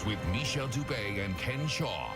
with Michelle Dubé and Ken Shaw.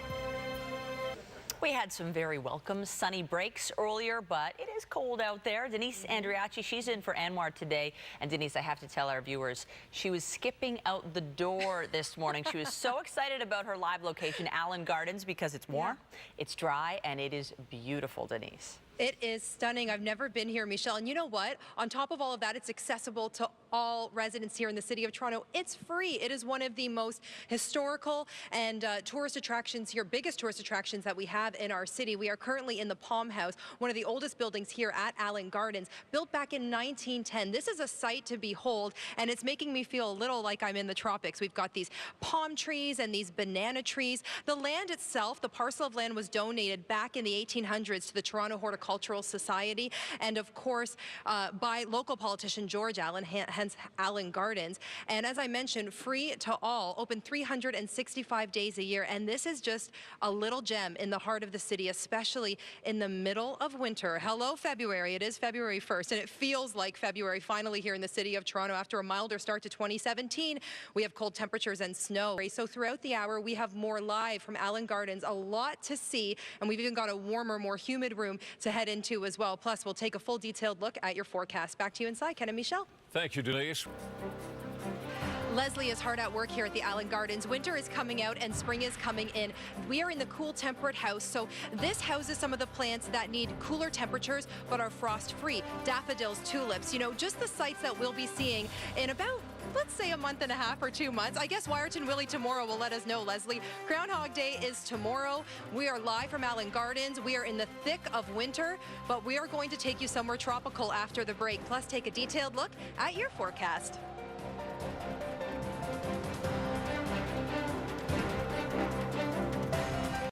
We had some very welcome sunny breaks earlier, but it is cold out there. Denise Andriacci, she's in for Anwar today. And Denise, I have to tell our viewers, she was skipping out the door this morning. She was so excited about her live location, Allan Gardens, because it's warm, it's dry, and it is beautiful, Denise. It is stunning. I've never been here, Michelle. And you know what? On top of all of that, it's accessible to all residents here in the city of Toronto. It's free. It is one of the most historical and tourist attractions here, biggest tourist attractions that we have in our city. We are currently in the Palm House, one of the oldest buildings here at Allan Gardens, built back in 1910. This is a sight to behold, and it's making me feel a little like I'm in the tropics. We've got these palm trees and these banana trees. The land itself, the parcel of land, was donated back in the 1800s to the Toronto Horticultural Society, and of course by local politician George Allen, hence Allan Gardens. And as I mentioned, free to all, open 365 days a year. And this is just a little gem in the heart of the city, especially in the middle of winter. Hello, February. It is February 1st, and it feels like February finally here in the city of Toronto after a milder start to 2017. We have cold temperatures and snow. So throughout the hour, we have more live from Allan Gardens, a lot to see, and we've even got a warmer, more humid room to head into as well. Plus, we'll take a full detailed look at your forecast. Back to you inside, Ken and Michelle. Thank you, Denise. Leslie is hard at work here at the Allan Gardens. Winter is coming out and spring is coming in. We are in the cool temperate house, so this houses some of the plants that need cooler temperatures but are frost-free. Daffodils, tulips, you know, just the sights that we'll be seeing in about, let's say, a month and a half or 2 months. I guess Wyerton Willie tomorrow will let us know, Leslie. Groundhog Day is tomorrow. We are live from Allan Gardens. We are in the thick of winter, but we are going to take you somewhere tropical after the break. Plus, take a detailed look at your forecast.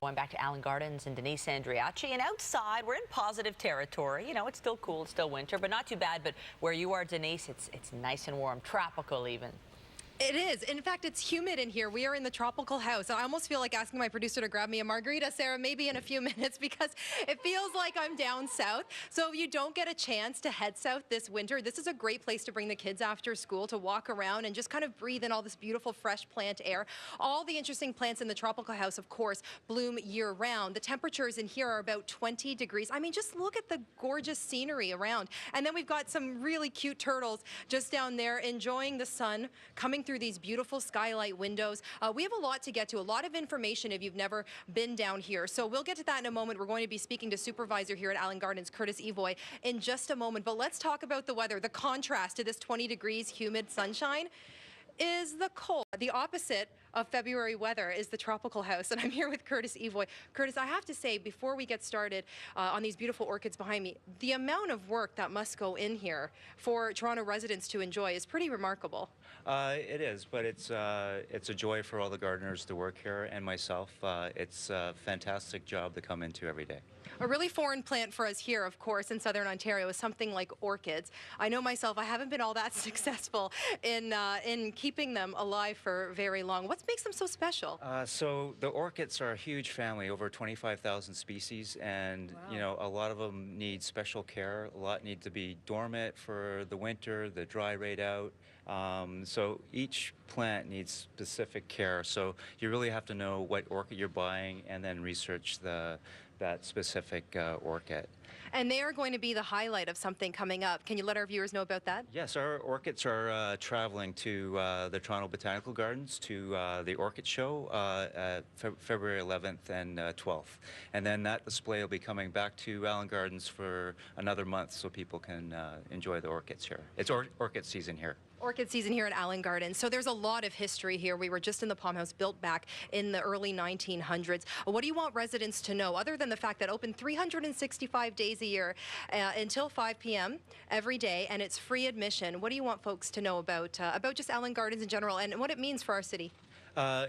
Going back to Allan Gardens and Denise Andriacci, and outside we're in positive territory. You know, it's still cool, it's still winter, but not too bad. But where you are, Denise, it's nice and warm, tropical even. It is. In fact, it's humid in here. We are in the tropical house. I almost feel like asking my producer to grab me a margarita, Sarah, maybe in a few minutes, because it feels like I'm down south. So if you don't get a chance to head south this winter, this is a great place to bring the kids after school to walk around and just kind of breathe in all this beautiful fresh plant air. All the interesting plants in the tropical house, of course, bloom year-round. The temperatures in here are about 20 degrees. I mean, just look at the gorgeous scenery around. And then we've got some really cute turtles just down there enjoying the sun coming through these beautiful skylight windows. We have a lot to get to, a lot of information if you've never been down here. So we'll get to that in a moment. We're going to be speaking to supervisor here at Allan Gardens, Curtis Evoy, in just a moment. But let's talk about the weather. The contrast to this 20 degrees humid sunshine is the cold. The opposite of February weather is the tropical house, and I'm here with Curtis Evoy. Curtis, I have to say, before we get started on these beautiful orchids behind me, the amount of work that must go in here for Toronto residents to enjoy is pretty remarkable. It is, but it's a joy for all the gardeners to work here and myself. It's a fantastic job to come into every day. A really foreign plant for us here, of course, in southern Ontario is something like orchids. I know myself, I haven't been all that successful in keeping them alive for very long. What makes them so special? So the orchids are a huge family, over 25,000 species, and you know, a lot of them need special care. A lot need to be dormant for the winter, the dry right out. So each plant needs specific care. So you really have to know what orchid you're buying and then research that specific orchid. And they are going to be the highlight of something coming up. Can you let our viewers know about that? Yes, our orchids are traveling to the Toronto Botanical Gardens to the Orchid Show February 11th and 12th. And then that display will be coming back to Allan Gardens for another month so people can enjoy the orchids here. It's orchid season here. Orchid season here at Allan Gardens. So there's a lot of history here. We were just in the Palm House, built back in the early 1900s. What do you want residents to know, other than the fact that open 365 days a year until 5 p.m. every day, and it's free admission? What do you want folks to know about just Allan Gardens in general and what it means for our city?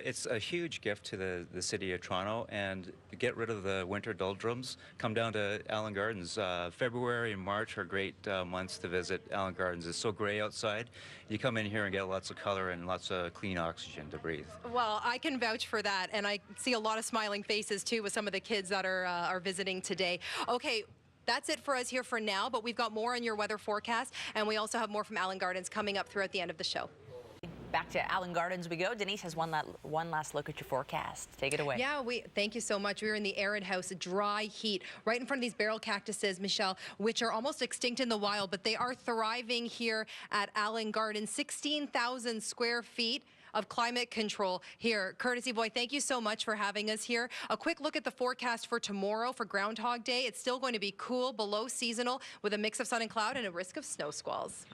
It's a huge gift to the city of Toronto, and to get rid of the winter doldrums, come down to Allan Gardens. February and March are great months to visit Allan Gardens. It's so gray outside. You come in here and get lots of color and lots of clean oxygen to breathe. Well, I can vouch for that, and I see a lot of smiling faces too with some of the kids that are visiting today. Okay. That's it for us here for now, but we've got more on your weather forecast, and we also have more from Allan Gardens coming up throughout the end of the show. Back to Allan Gardens we go. Denise has one last look at your forecast. Take it away. Yeah, thank you so much. We were in the arid house, dry heat, right in front of these barrel cactuses, Michelle, which are almost extinct in the wild, but they are thriving here at Allan Gardens. 16,000 square feet of climate control here. Curtis, Evoy, thank you so much for having us here. A quick look at the forecast for tomorrow for Groundhog Day. It's still going to be cool, below seasonal, with a mix of sun and cloud and a risk of snow squalls.